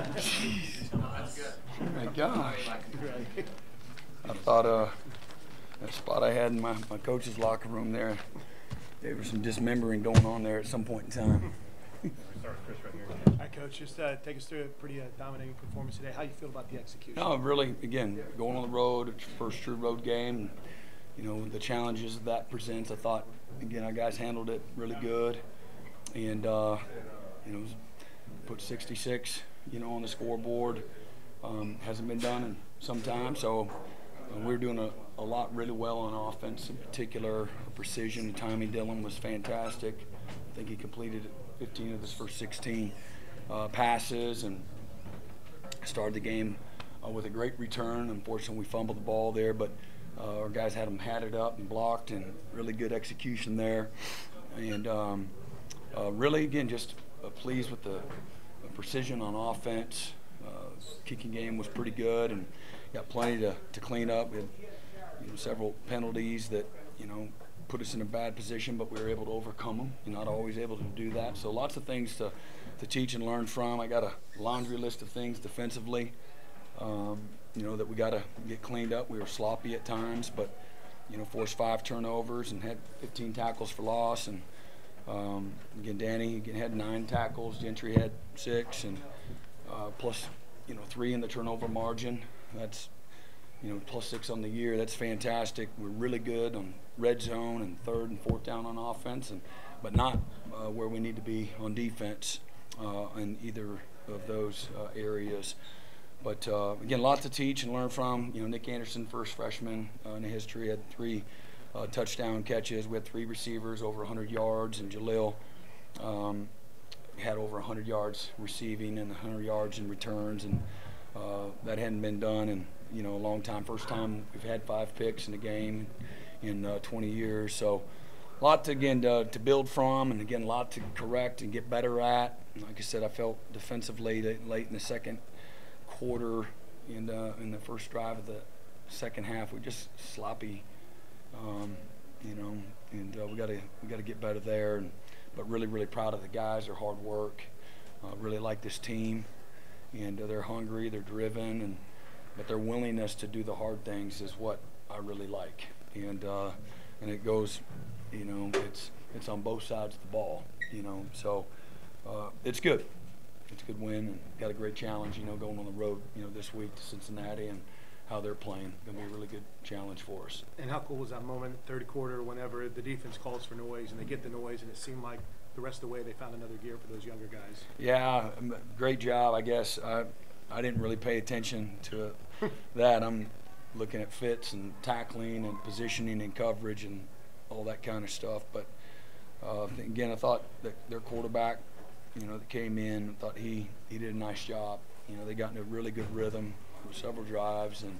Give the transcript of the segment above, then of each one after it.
Oh my gosh. I thought that spot I had in my coach's locker room there, there was some dismembering going on there at some point in time. All right, Coach, just take us through a pretty dominating performance today. How you feel about the execution? No, really, again, going on the road, it's your first true road game. You know, the challenges that presents, I thought, again, our guys handled it really good. And, you know, put 66, you know, on the scoreboard. Hasn't been done in some time, so we were doing a lot really well on offense, in particular precision and timing. Dylan was fantastic. I think he completed 15 of his first 16 passes and started the game with a great return. Unfortunately, we fumbled the ball there, but our guys had them hatted up and blocked, and really good execution there. And really, again, just pleased with the precision on offense. Kicking game was pretty good, and got plenty to clean up. We had, you know, several penalties that, you know, put us in a bad position, but we were able to overcome them. You're not always able to do that. So lots of things to teach and learn from. I got a laundry list of things defensively, you know, that we got to get cleaned up. We were sloppy at times, but, you know, forced 5 turnovers and had 15 tackles for loss. And again, Danny had 9 tackles. Gentry had 6, and plus, you know, 3 in the turnover margin. That's, you know, plus 6 on the year. That's fantastic. We're really good on red zone and 3rd and 4th down on offense, but not where we need to be on defense in either of those areas. But again, lots to teach and learn from. You know, Nick Anderson, first freshman in history, had 3 touchdown catches. We had 3 receivers over 100 yards, and Jalil had over 100 yards receiving and 100 yards in returns, and that hadn't been done in, you know, a long time. First time we've had 5 picks in a game in 20 years. So a lot to, again, to build from, and again, a lot to correct and get better at. Like I said, I felt defensively late in the second quarter and in the first drive of the second half, we're just sloppy, you know, and we got to get better there. But really proud of the guys, their hard work. Really like this team, and they're hungry, they're driven, but their willingness to do the hard things is what I really like. And it goes, you know, it's on both sides of the ball, you know. So it's good. It's a good win, and got a great challenge, you know, going on the road, you know, this week to Cincinnati, and how they're playing. Going to be a really good challenge for us. And how cool was that moment, third quarter, whenever the defense calls for noise and they get the noise, and it seemed like the rest of the way they found another gear for those younger guys? Yeah, great job, I guess. I didn't really pay attention to that. I'm looking at fits and tackling and positioning and coverage and all that kind of stuff. But again, I thought that their quarterback, you know, that came in, I thought he did a nice job. You know, they got into a really good rhythm for several drives, and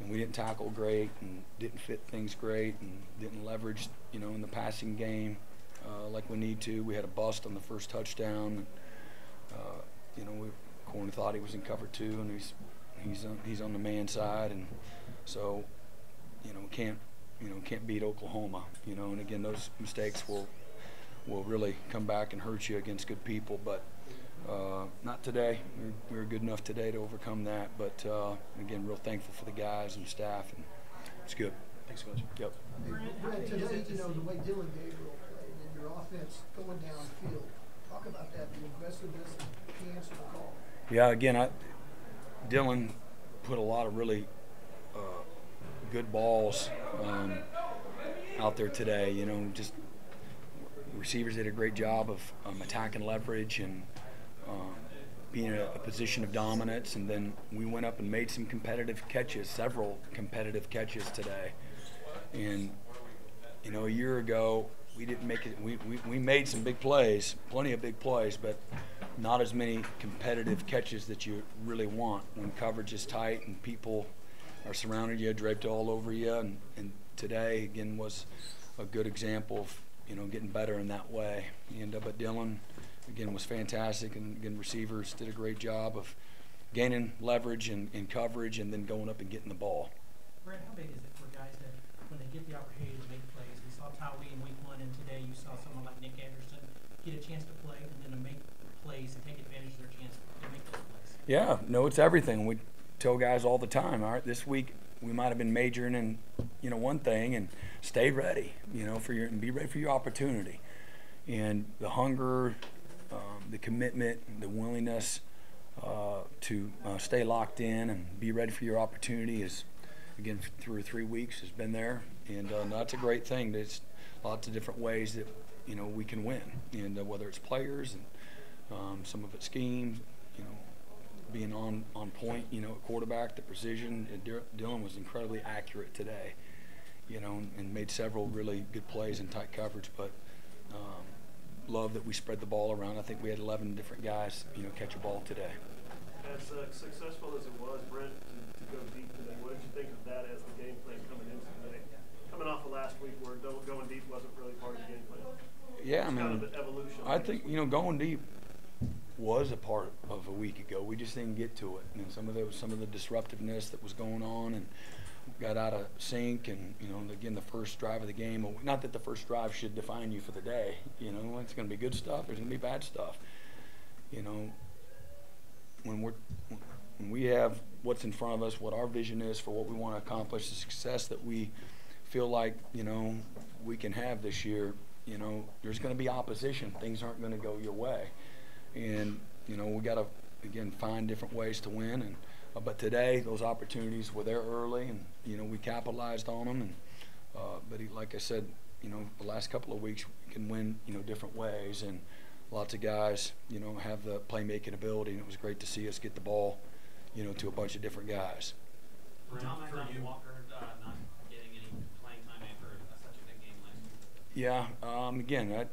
we didn't tackle great and didn't fit things great and didn't leverage, you know, in the passing game like we need to. We had a bust on the first touchdown. You know, Corner thought he was in cover 2, and he's on the man side, and so, you know, can't beat Oklahoma, you know. And again, those mistakes will really come back and hurt you against good people, but not today. We were good enough today to overcome that, but again, real thankful for the guys and staff, and it's good. Thanks, Coach. Yep. Brent, today, you know, the way Dylan Gabriel played and your offense going downfield, talk about that, the aggressiveness and the answer to the call. Yeah, again, Dylan put a lot of really good balls out there today. You know, just receivers did a great job of attacking leverage and being in a position of dominance, and then we went up and made some competitive catches, several competitive catches today. And, you know, a year ago we didn't make it. We made some big plays, plenty of big plays, but not as many competitive catches that you really want when coverage is tight and people are surrounding you, draped all over you. And today, again, was a good example of, you know, getting better in that way. And but Dylan, again, was fantastic, and again, receivers did a great job of gaining leverage and coverage, and then going up and getting the ball. Brent, how big is it for guys that when they get the opportunity to make plays? We saw Tyree in week 1, and today you saw someone like Nick Anderson get a chance to play and then to make plays and take advantage of their chance to make those plays. Yeah, no, it's everything. We tell guys all the time, all right, this week we might have been majoring in, one thing, and stay ready, and be ready for your opportunity. And the hunger, the commitment, the willingness to stay locked in and be ready for your opportunity is, again, through 3 weeks has been there. And that's a great thing. There's lots of different ways that, we can win. And whether it's players and some of it's schemes, being on point, at quarterback, the precision. And Dylan was incredibly accurate today, and made several really good plays in tight coverage. But love that we spread the ball around. I think we had 11 different guys, catch a ball today. As successful as it was, Brent, to go deep today, what did you think of that as the game plan coming into today? Coming off of last week where going deep wasn't really part of the game plan. Yeah, Kind of an evolution. I think, going deep was a part of a week ago. We just didn't get to it. And some of the disruptiveness that was going on and got out of sync. And, again, the first drive of the game, not that the first drive should define you for the day. It's going to be good stuff. There's going to be bad stuff. When we have what's in front of us, what our vision is for what we want to accomplish, the success that we feel like, we can have this year, there's going to be opposition. Things aren't going to go your way. And, we got to, again, find different ways to win. And but today, those opportunities were there early, and, we capitalized on them. And but like I said, the last couple of weeks, we can win, different ways. And lots of guys, have the playmaking ability. And it was great to see us get the ball, to a bunch of different guys. Tom, I thought Walker not getting any playing time after such a big game last week. Yeah, again, a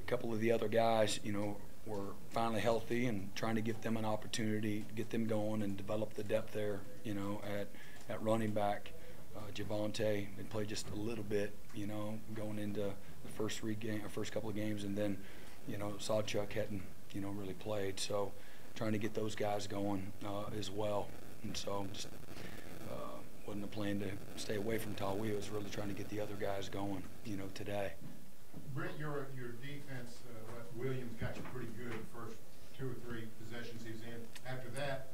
couple of the other guys, were finally healthy and trying to give them an opportunity, get them going and develop the depth there, at running back. Javonte had played just a little bit, going into the first couple of games, and then, Sawchuk hadn't, really played. So trying to get those guys going as well. And so just wasn't a plan to stay away from Tawi. It was really trying to get the other guys going, today. Brent, your defense, Williams got you pretty good the first 2 or 3 possessions he's in. After that,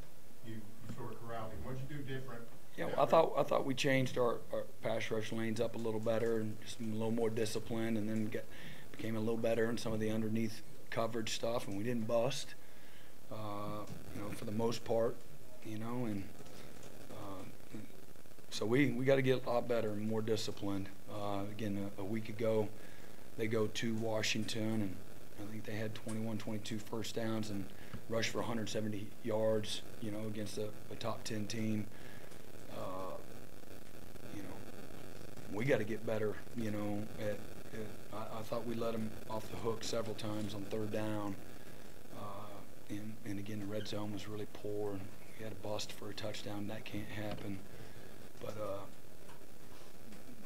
you sort of corralled him. What'd you do different? Yeah, well, I thought we changed our pass rush lanes up a little better and just a little more disciplined, and then became a little better in some of the underneath coverage stuff, and we didn't bust, for the most part, and so we got to get a lot better and more disciplined. Again, a week ago, they go to Washington, and I think they had 21, 22 first downs and rushed for 170 yards, against a top 10 team. We got to get better, I thought we let them off the hook several times on 3rd down. And again, the red zone was really poor, and we had a bust for a touchdown. That can't happen. But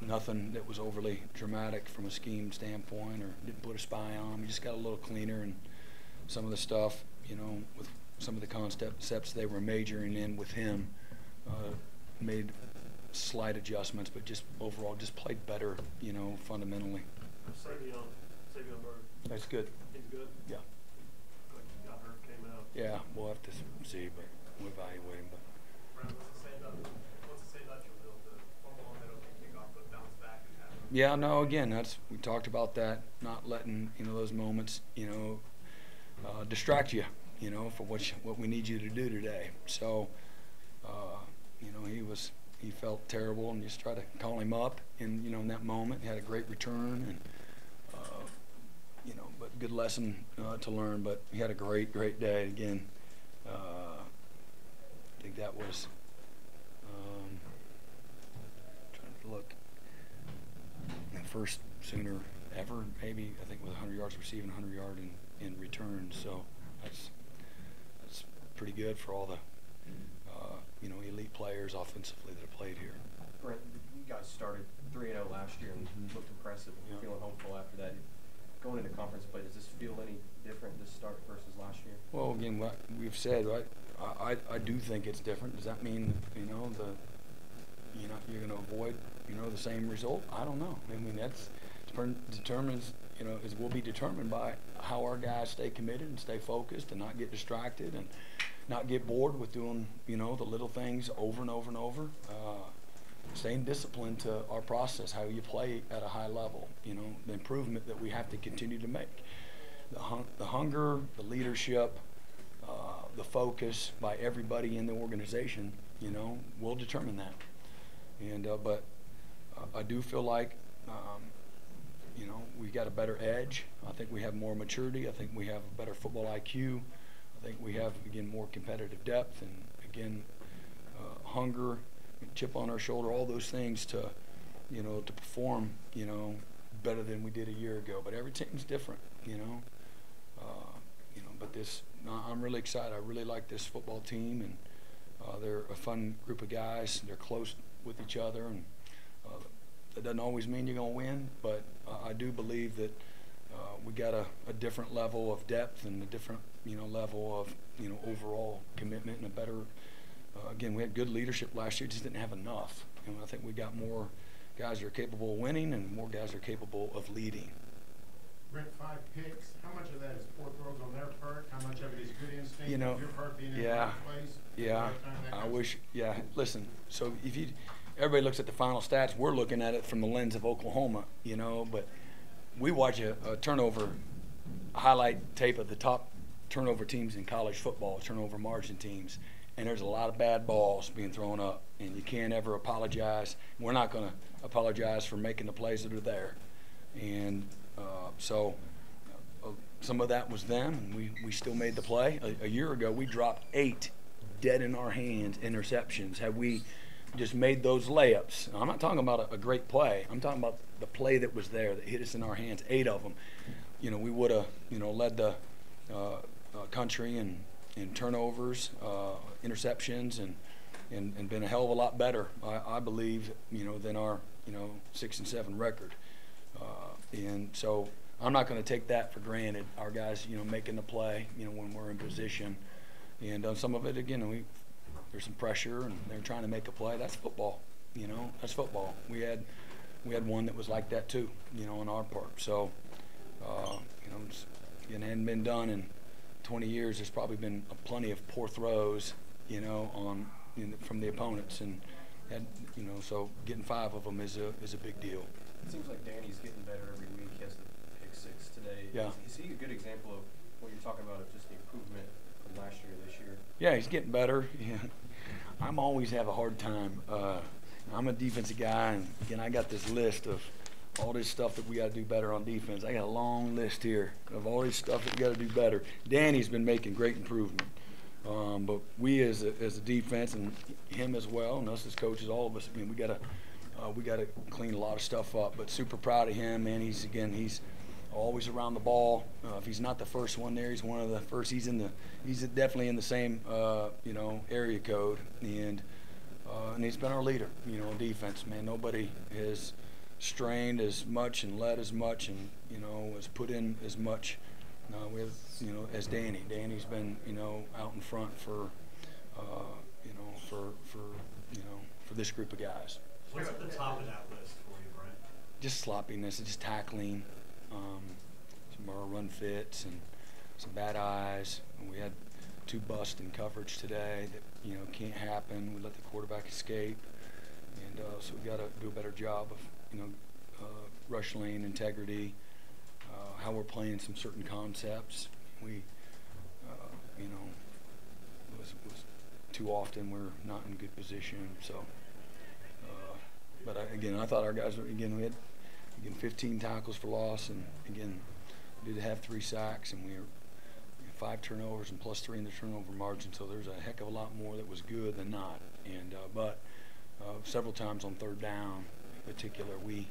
nothing that was overly dramatic from a scheme standpoint, or didn't put a spy on them. We just got a little cleaner, and some of the stuff, with some of the concepts they were majoring in with him, made slight adjustments, but just overall just played better, fundamentally. Savion Bird. That's good. He's good? Yeah. Got hurt, came out. Yeah, we'll have to see, but we'll evaluate him. But Brent, what's it say about your will to fumble on that opening kickoff, but bounce back and have? yeah, no, again, we talked about that, not letting, those moments, distract you, for what we need you to do today. So, he felt terrible, and just try to call him up, and, in that moment, he had a great return, and, but good lesson to learn. But he had a great day again. I think that was, trying to look, the first Sooner ever, maybe, I think, with 100 yards receiving, 100 yard in return. So that's pretty good for all the elite players offensively that have played here. Brent, you guys started 3-0 last year and looked impressive. Yeah. Feeling hopeful after that. Going into conference play, does this feel any different this start versus last year? Well, again, what we've said, I do think it's different. Does that mean you're going to avoid the same result? I don't know. I mean, that's determines will be determined by how our guys stay committed and stay focused and not get distracted and not get bored with doing, the little things over and over and over. Staying disciplined to our process, how you play at a high level, the improvement that we have to continue to make. The hunger, the leadership, the focus by everybody in the organization, will determine that. And but I do feel like, we got a better edge. I think we have more maturity. I think we have a better football IQ. I think we have, again, more competitive depth and, again, hunger, chip on our shoulder, all those things to perform, better than we did a year ago. But every team's different, but I'm really excited. I really like this football team, and they're a fun group of guys. They're close with each other, and that doesn't always mean you're going to win, but I do believe that we got a different level of depth and a different, level of, overall commitment and a better, again, we had good leadership last year, just didn't have enough. And I think we got more guys that are capable of winning and more guys that are capable of leading. Brent, 5 picks. How much of that is poor throws on their part? How much of it is good instinct on your part being in the right place? Yeah, I wish, listen, so everybody looks at the final stats, we're looking at it from the lens of Oklahoma, but we watch a turnover highlight tape of the top turnover teams in college football, turnover margin teams, and there's a lot of bad balls being thrown up, and you can't ever apologize. We're not going to apologize for making the plays that are there. And so some of that was them, and we still made the play. A year ago, we dropped 8 dead in our hands interceptions. Had we just made those layups, I'm not talking about a great play. I'm talking about the play that was there that hit us in our hands, 8 of them. We would have, led the country in turnovers, interceptions, and been a hell of a lot better, I believe, than our, 6-7 record. And so I'm not going to take that for granted. Our guys, making the play, when we're in position. And some of it, again, there's some pressure, and they're trying to make a play. That's football, That's football. We had one that was like that too, on our part. So, it hadn't been done in 20 years. There's probably been plenty of poor throws, from the opponents, and so getting 5 of them is a big deal. It seems like Danny's getting better every week. He has the pick 6 today. Yeah. Is he a good example of what you're talking about, of just the improvement from last year to this year? Yeah, he's getting better. Yeah. I'm always have a hard time. I'm a defensive guy, and again, I got this list of all this stuff that we got to do better on defense. I got a long list here of all this stuff that we got to do better. Danny's been making great improvement, but we as a defense, and him as well, and us as coaches, all of us, we got to clean a lot of stuff up. But super proud of him, man. He's always around the ball. If he's not the first one there, he's one of the first. He's definitely in the same area code, and he's been our leader, on defense, man. Nobody has strained as much and led as much, and has put in as much as Danny. Danny's been out in front for this group of guys. What's at the top of that list for you, Brent? Just sloppiness and just tackling, some of our run fits and some bad eyes. And we had 2 busts in coverage today that can't happen. We let the quarterback escape, and so we got to do a better job of rush lane integrity, how we're playing some certain concepts. We was too often we're not in good position. So, but I thought our guys were, we had 15 tackles for loss, and again, we did have 3 sacks, and we were 5 turnovers and plus 3 in the turnover margin. So there's a heck of a lot more that was good than not. And but several times on 3rd down, in particular, we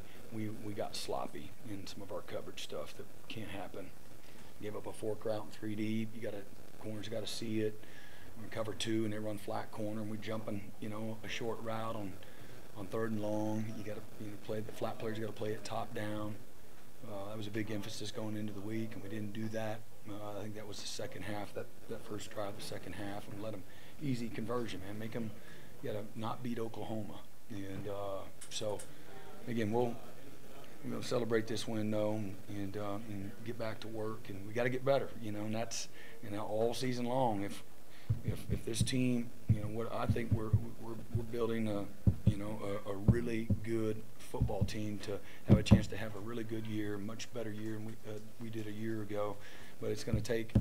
got sloppy in some of our coverage stuff that can't happen. Give up a 4 route and 3 deep. Corners got to see it. We cover 2 and they run flat corner, and we jumping a short route on 3rd and long. You got to play the flat players. You got to play it top down. That was a big emphasis going into the week, and we didn't do that. I think that was the second half. That first drive, the second half, and let them easy conversion, man. Make them. You got to not beat Oklahoma, and so again, celebrate this win, though, and get back to work. And we got to get better, and that's all season long. If this team, what I think we're building a really good football team to have a chance to have a really good year, much better year than we did a year ago. But it's going to take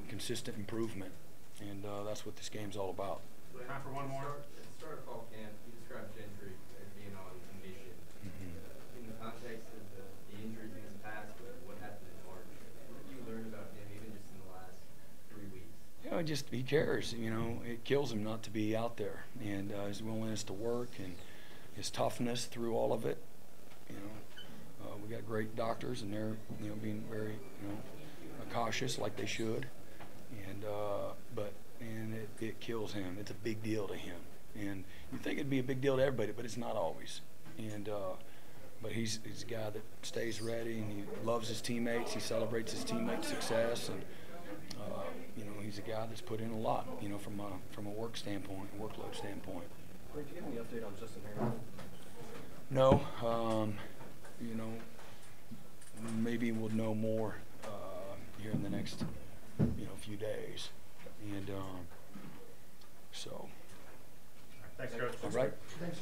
consistent improvement, and that's what this game's all about. Time for one more. At the start of fall camp, you described Gentry as being on a mission. In the context of the injuries in his past, what happened in March, what did you learn about him even just in the last 3 weeks? He cares. It kills him not to be out there, and his willingness to work and his toughness through all of it. We got great doctors, and they're being very cautious like they should, and it kills him. It's a big deal to him, and you think it'd be a big deal to everybody, but it's not always. And but he's a guy that stays ready, and he loves his teammates. He celebrates his teammates' success, and he's a guy that's put in a lot, from a work standpoint, workload standpoint. Brent, do you have any update on Justin Harrington? No, maybe we'll know more here in the next few days, and so. Thanks, Coach. All right. Thanks.